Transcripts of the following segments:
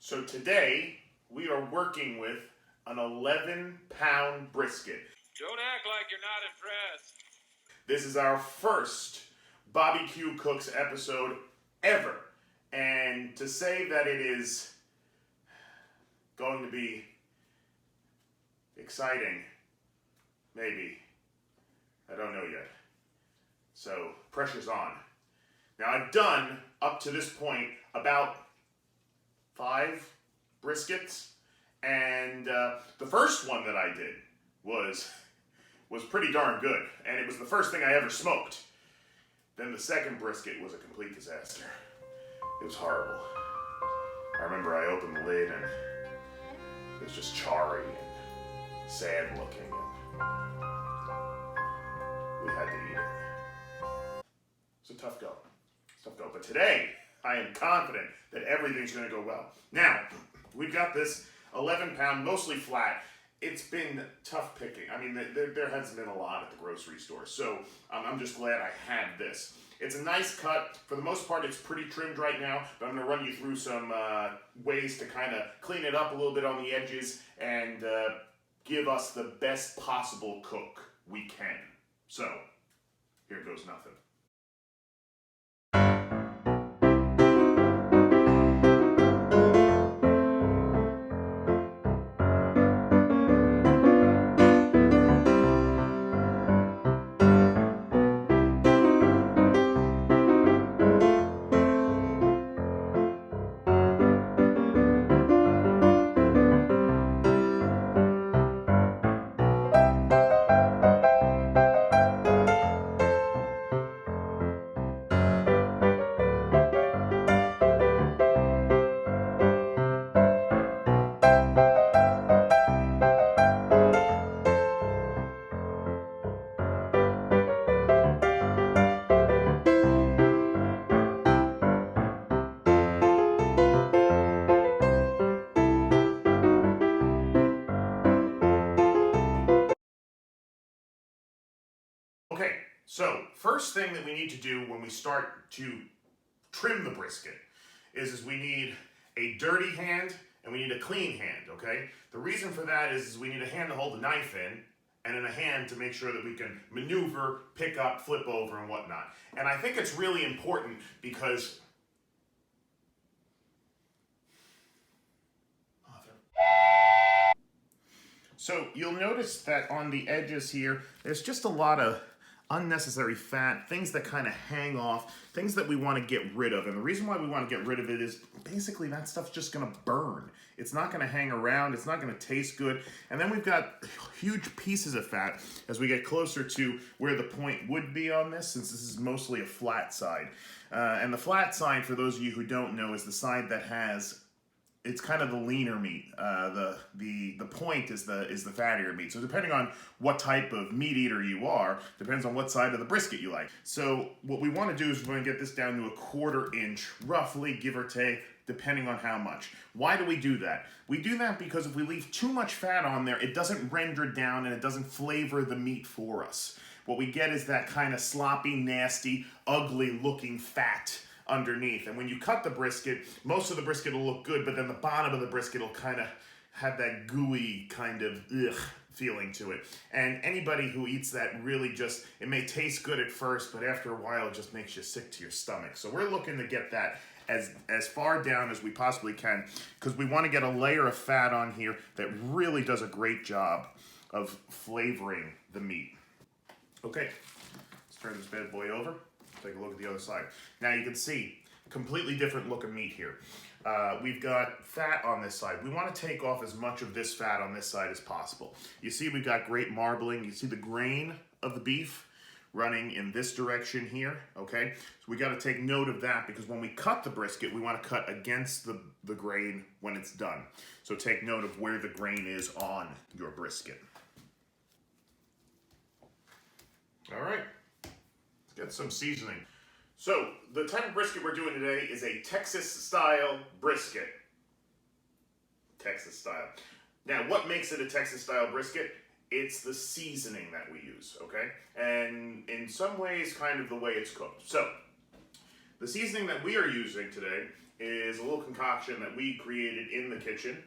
So today we are working with an 11-pound brisket. Don't act like you're not impressed. This is our first Bobby Q Cooks episode ever. And to say that it is going to be exciting, maybe, I don't know yet. So pressure's on. Now I've done, up to this point, about 5 briskets, and the first one that I did was pretty darn good, and it was the first thing I ever smoked. Then the second brisket was a complete disaster. It was horrible. I remember I opened the lid and it was just charry and sad looking, and we had to eat it. It's a tough go. But today, I am confident that everything's going to go well. Now, we've got this 11-pound, mostly flat. It's been tough picking. I mean, there hasn't been a lot at the grocery store, so I'm just glad I had this. It's a nice cut. For the most part, it's pretty trimmed right now, but I'm going to run you through some ways to kind of clean it up a little bit on the edges and give us the best possible cook we can. So, here goes nothing. Okay, so first thing that we need to do when we start to trim the brisket is we need a dirty hand and we need a clean hand, okay? The reason for that is we need a hand to hold the knife in and then a hand to make sure that we can maneuver, pick up, flip over, and whatnot. And I think it's really important because so you'll notice that on the edges here, there's just a lot of unnecessary fat, things that kind of hang off, things that we want to get rid of. And the reason why we want to get rid of it is basically that stuff's just going to burn. It's not going to hang around. It's not going to taste good. And then we've got huge pieces of fat as we get closer to where the point would be on this, since this is mostly a flat side. And the flat side, for those of you who don't know, is the side that has, it's kind of the leaner meat. The point is the fattier meat. So depending on what type of meat eater you are, depends on what side of the brisket you like. So what we want to do is we want to get this down to a 1/4 inch, roughly, give or take, depending on how much. Why do we do that? We do that because if we leave too much fat on there, it doesn't render down and it doesn't flavor the meat for us. What we get is that kind of sloppy, nasty, ugly looking fat underneath. And when you cut the brisket, most of the brisket will look good, but then the bottom of the brisket will kind of have that gooey kind of feeling to it. And anybody who eats that really just, it may taste good at first, but after a while it just makes you sick to your stomach. So we're looking to get that as far down as we possibly can, because we want to get a layer of fat on here that really does a great job of flavoring the meat. Okay, let's turn this bad boy over. Take a look at the other side. Now you can see, completely different look of meat here. We've got fat on this side. We want to take off as much of this fat on this side as possible. You see we've got great marbling. You see the grain of the beef running in this direction here, okay? So we got to take note of that, because when we cut the brisket, we want to cut against the grain when it's done. So take note of where the grain is on your brisket. All right. Get some seasoning. So, the type of brisket we're doing today is a Texas-style brisket. Texas-style. Now, what makes it a Texas-style brisket? It's the seasoning that we use, okay? And in some ways, kind of the way it's cooked. So, the seasoning that we are using today is a little concoction that we created in the kitchen.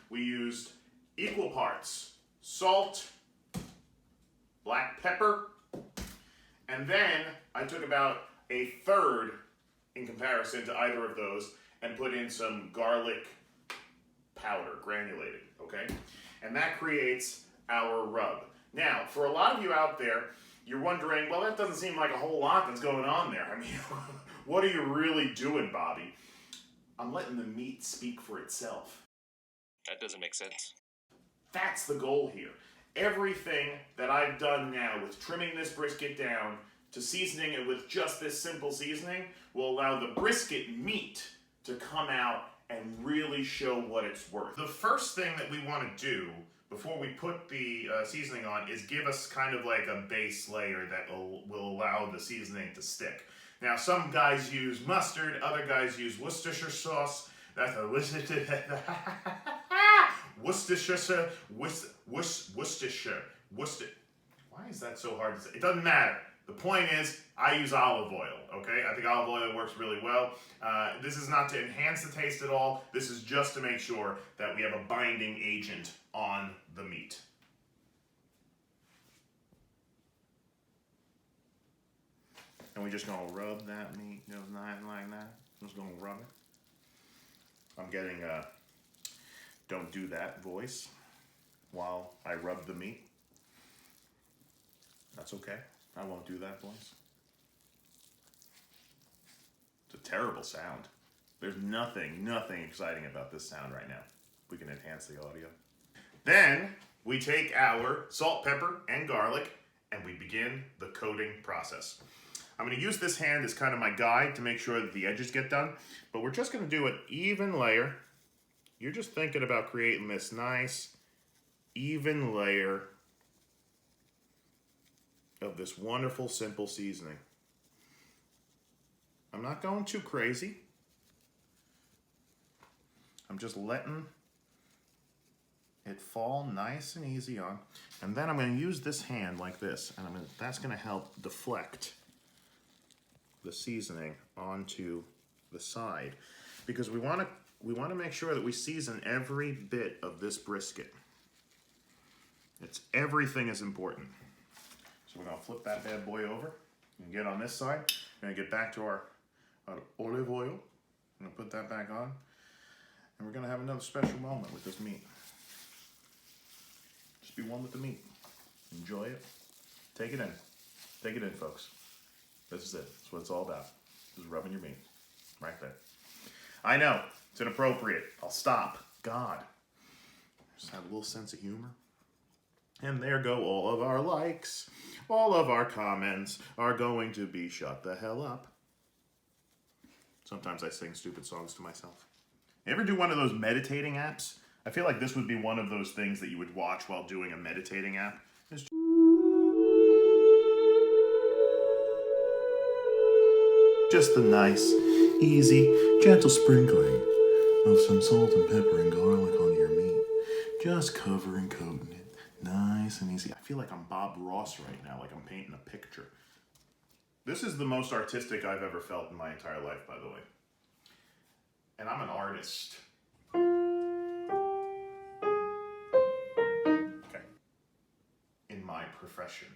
We used equal parts salt, black pepper, and then I took about a third in comparison to either of those and put in some garlic powder, granulated, okay? And that creates our rub. Now, for a lot of you out there, you're wondering, well, that doesn't seem like a whole lot that's going on there. I mean, what are you really doing, Bobby? I'm letting the meat speak for itself. That doesn't make sense. That's the goal here. Everything that I've done now with trimming this brisket down to seasoning it with just this simple seasoning will allow the brisket meat to come out and really show what it's worth. The first thing that we want to do before we put the seasoning on is give us kind of like a base layer that will allow the seasoning to stick. Now, some guys use mustard, other guys use Worcestershire sauce. That's a Worcestershire. Why is that so hard to say? It doesn't matter. The point is, I use olive oil, okay? I think olive oil works really well. This is not to enhance the taste at all. This is just to make sure that we have a binding agent on the meat. And we're just gonna rub that meat, nothing like that. I'm just gonna rub it. I'm getting a don't do that voice while I rub the meat. That's okay. I won't do that voice. It's a terrible sound. There's nothing exciting about this sound right now. We can enhance the audio. Then we take our salt, pepper, and garlic, and we begin the coating process. I'm going to use this hand as kind of my guide to make sure that the edges get done, but we're just going to do an even layer. You're just thinking about creating this nice, even layer of this wonderful, simple seasoning. I'm not going too crazy. I'm just letting it fall nice and easy on. And then I'm going to use this hand like this, and that's going to help deflect the seasoning onto the side, because we want to make sure that we season every bit of this brisket. Everything is important. So we're going to flip that bad boy over and get on this side. We're going to get back to our olive oil. I'm going to put that back on. And we're going to have another special moment with this meat. Just be one with the meat. Enjoy it. Take it in. Take it in, folks. This is it. That's what it's all about. Just rubbing your meat. Right there. I know. It's inappropriate. I'll stop. God. Just have a little sense of humor. And there go all of our likes. All of our comments are going to be shut the hell up. Sometimes I sing stupid songs to myself. You ever do one of those meditating apps? I feel like this would be one of those things that you would watch while doing a meditating app. Just a nice, easy, gentle sprinkling of some salt and pepper and garlic on your meat. Just cover and coating it. Nice and easy. I feel like I'm Bob Ross right now, like I'm painting a picture. This is the most artistic I've ever felt in my entire life, by the way. And I'm an artist. Okay. In my profession.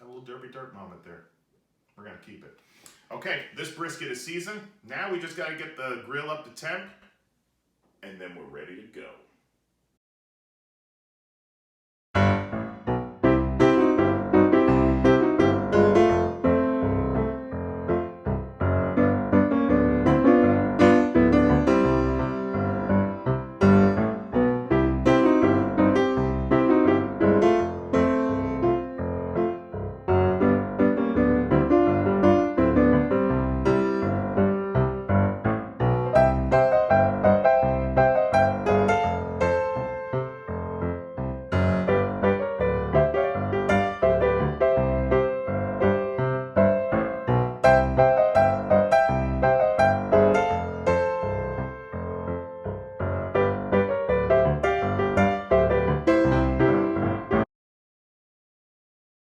Got a little derpy dirt moment there. We're gonna keep it. Okay, this brisket is seasoned. Now we just gotta get the grill up to temp, and then we're ready to go.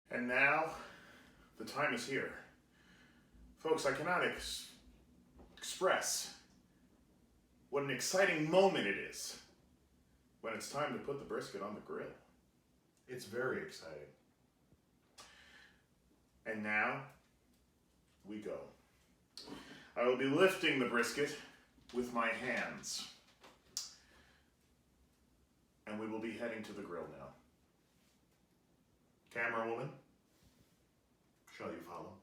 And now, the time is here. Folks, I cannot express what an exciting moment it is when it's time to put the brisket on the grill. It's very exciting. And now we go. I will be lifting the brisket with my hands. And we will be heading to the grill now. Camera woman, shall you follow?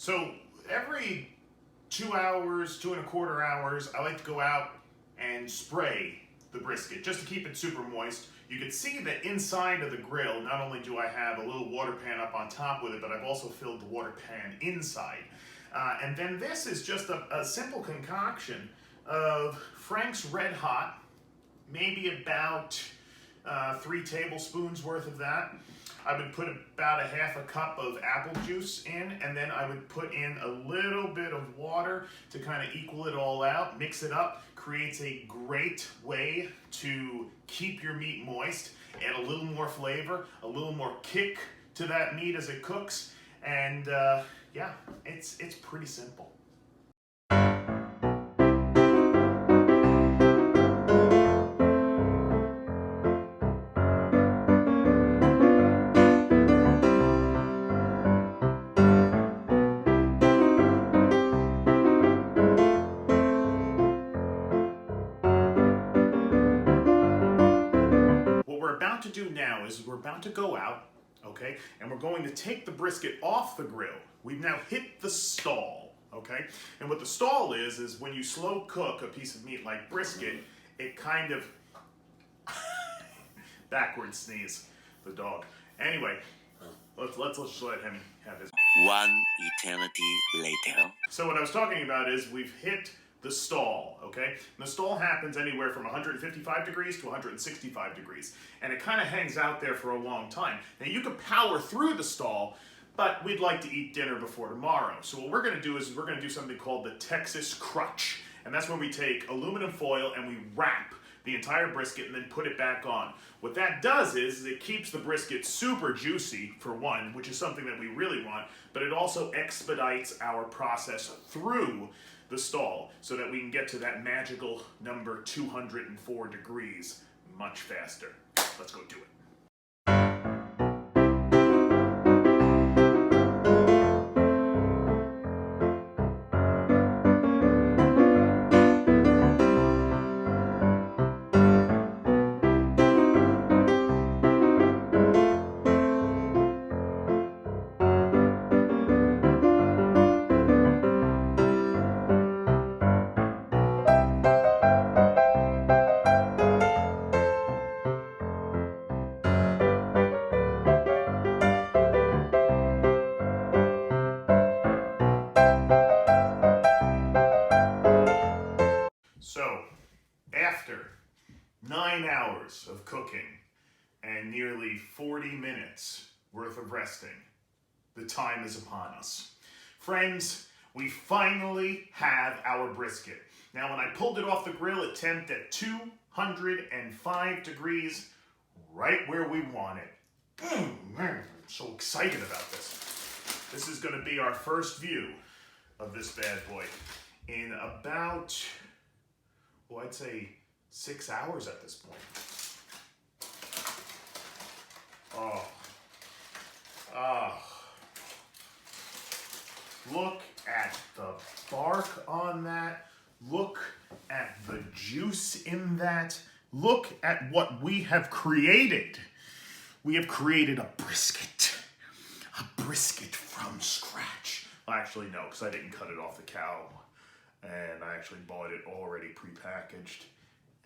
So every 2 hours, 2¼ hours, I like to go out and spray the brisket just to keep it super moist. You can see that inside of the grill, not only do I have a little water pan up on top with it, but I've also filled the water pan inside. And then this is just a simple concoction of Frank's Red Hot, maybe about 3 tablespoons worth of that. I would put about a ½ cup of apple juice in, and then I would put in a little bit of water to kind of equal it all out, mix it up. Creates a great way to keep your meat moist, add a little more flavor, a little more kick to that meat as it cooks, and yeah, it's pretty simple. To do now is we're about to go out, okay, and we're going to take the brisket off the grill. We've now hit the stall, okay, and what the stall is when you slow cook a piece of meat like brisket, it kind of backward sneeze, the dog. Anyway, let's just let him have his. One eternity later. So what I was talking about is we've hit the stall, okay? And the stall happens anywhere from 155 degrees to 165 degrees. And it kind of hangs out there for a long time. Now you could power through the stall, but we'd like to eat dinner before tomorrow. So what we're gonna do is we're gonna do something called the Texas Crutch. And that's when we take aluminum foil and we wrap the entire brisket and then put it back on. What that does is it keeps the brisket super juicy, for one, which is something that we really want, but it also expedites our process through the stall so that we can get to that magical number 204 degrees much faster. Let's go do it. So, after 9 hours of cooking and nearly 40 minutes worth of resting, the time is upon us. Friends, we finally have our brisket. Now, when I pulled it off the grill, it temped at 205 degrees, right where we want it. Man, I'm so excited about this. This is going to be our first view of this bad boy in about, well, I'd say 6 hours at this point. Look at the bark on that. Look at the juice in that. Look at what we have created. We have created a brisket from scratch. Well, actually, no, because I didn't cut it off the cow. And I actually bought it already prepackaged.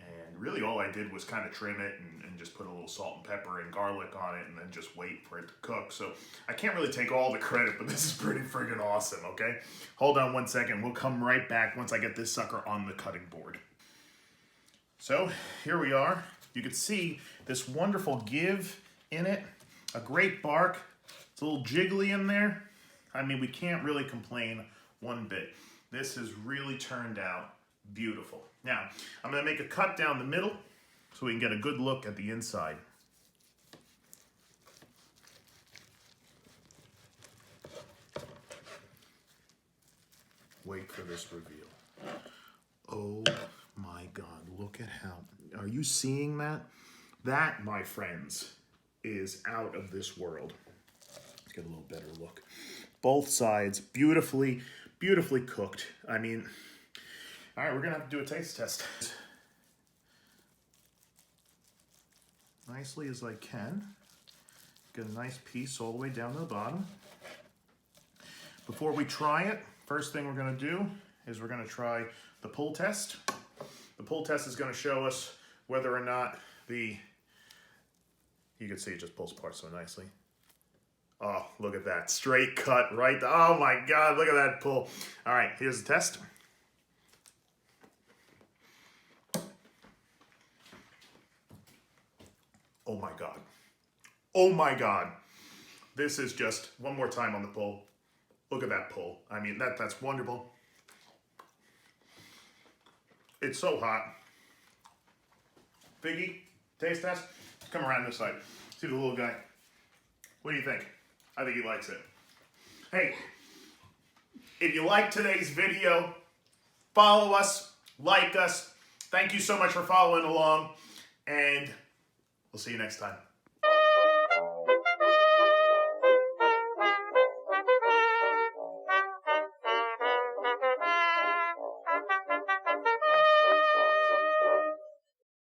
And really all I did was kind of trim it and just put a little salt and pepper and garlic on it and then just wait for it to cook. So I can't really take all the credit, but this is pretty friggin' awesome, okay? Hold on one second. We'll come right back once I get this sucker on the cutting board. So here we are. You can see this wonderful give in it. A great bark. It's a little jiggly in there. I mean, we can't really complain one bit. This has really turned out beautiful. Now, I'm gonna make a cut down the middle so we can get a good look at the inside. Wait for this reveal. Oh my God, look at how, are you seeing that? That, my friends, is out of this world. Let's get a little better look. Both sides, beautifully, beautifully cooked. I mean, all right, we're gonna have to do a taste test. Nicely as I can. Get a nice piece all the way down to the bottom. Before we try it, first thing we're gonna do is we're gonna try the pull test. The pull test is gonna show us whether or not you can see it just pulls apart so nicely. Oh, look at that, straight cut right, oh my God, look at that pull. All right, here's the test. Oh my God. Oh my God. This is just, one more time on the pull. Look at that pull. I mean, that's wonderful. It's so hot. Figgy, taste test. Come around this side. See the little guy. What do you think? I think he likes it. Hey, if you like today's video, follow us, like us. Thank you so much for following along, and we'll see you next time.